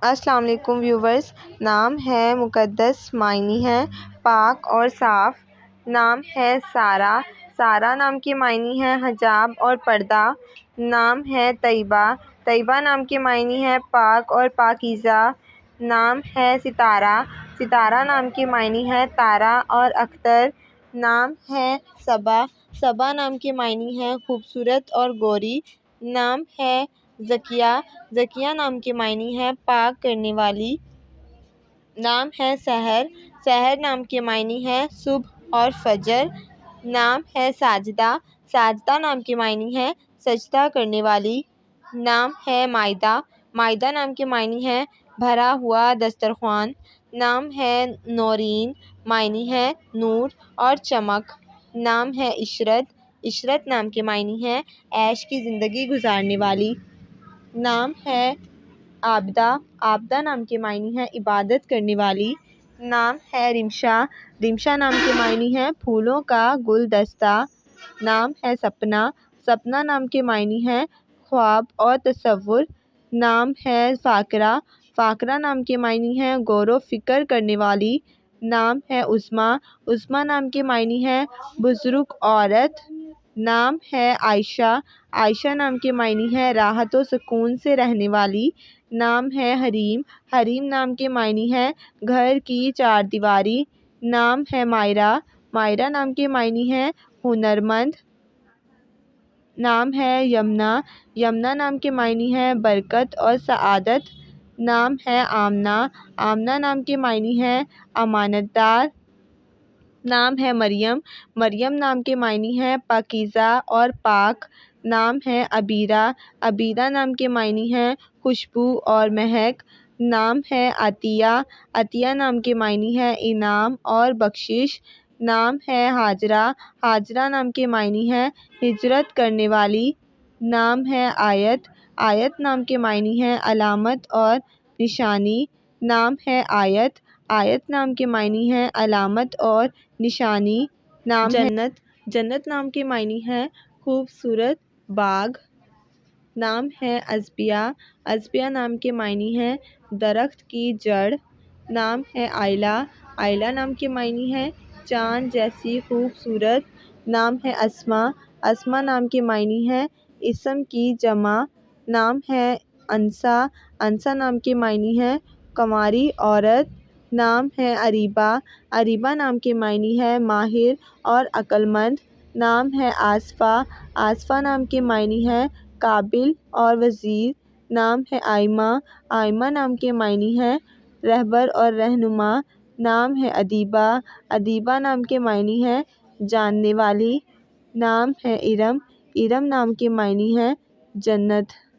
السلام علیکم ویورز۔ نام ہے مقدس، معنی ہے پاک اور صاف۔ نام ہے سارہ، سارہ نام کے معنی ہے حجاب اور پردہ۔ نام ہے طیبہ، طیبہ نام کے معنی ہے پاک اور پاکیزہ۔ نام ہے ستارہ، ستارہ نام کے معنی ہے تارا اور اختر۔ نام ہے صبا، صبا نام کے معنی ہے خوبصورت اور گوری۔ نام ہے ذکیہ، ذکیہ نام کے معنی ہے پاک کرنے والی۔ نام ہے سحر، سحر نام کے معنی ہے صبح اور فجر۔ نام ہے ساجدہ، ساجدہ نام کے معنی ہے سجدہ کرنے والی۔ نام ہے مائدہ، مائدہ نام کے معنی ہے بھرا ہوا دسترخوان۔ نام ہے نورین، معنی ہے نور اور چمک۔ نام ہے عشرت، عشرت نام کے معنی ہے عیش کی زندگی گزارنے والی۔ نام ہے عابدہ، عابدہ نام کے معنی ہے عبادت کرنے والی۔ نام ہے رمشا، رمشا نام کے معنی ہے پھولوں کا گلدستہ۔ نام ہے سپنا، سپنا نام کے معنی ہے خواب اور تصور۔ نام ہے فاقرہ، فاقرہ نام کے معنی ہے غور و فکر کرنے والی۔ نام ہے عظمیٰ، عظمیٰ نام کے معنی ہے بزرگ عورت۔ نام ہے عائشہ، عائشہ نام کے معنی ہے راحت و سکون سے رہنے والی۔ نام ہے حریم، حریم نام کے معنی ہے گھر کی چار دیواری۔ نام ہے مائرہ، مائرہ نام کے معنی ہے ہنرمند۔ نام ہے یمنہ، یمنہ نام کے معنی ہے برکت اور سعادت۔ نام ہے آمنہ، آمنہ نام کے معنی ہے امانت دار۔ نام ہے مریم، مریم نام کے معنی ہے پاکیزہ اور پاک۔ نام ہے عبیرہ، عبیرہ نام کے معنی ہے خوشبو اور مہک۔ نام ہے عطیہ، عطیہ نام کے معنی ہے انعام اور بخشش۔ نام ہے ہاجرہ، ہاجرہ نام کے معنی ہے ہجرت کرنے والی۔ نام ہے آیت، آیت نام کے معنی ہے علامت اور نشانی۔ نام ہے آیت، آیت نام کے معنی ہے علامت اور نشانی۔ نام ہے جنت، جنت نام کے معنی ہے خوبصورت باغ۔ نام ہے عزبیہ، عزبیہ نام کے معنی ہے درخت کی جڑ۔ نام ہے آئلہ، آئلہ نام کے معنی ہے چاند جیسی خوبصورت۔ نام ہے اسماء، اسماء نام کے معنی ہے اسم کی جمع۔ نام ہے انسا، انسا نام کے معنی ہے کنواری عورت۔ نام ہے اریبہ، اریبہ نام کے معنی ہے ماہر اور عقل مند۔ نام ہے آصفہ، آصفہ نام کے معنی ہے قابل اور وزیر۔ نام ہے آئمہ، آئمہ نام کے معنی ہے رہبر اور رہنما۔ نام ہے ادیبہ، ادیبہ نام کے معنی ہے جاننے والی۔ نام ہے ارم، ارم نام کے معنی ہے جنت۔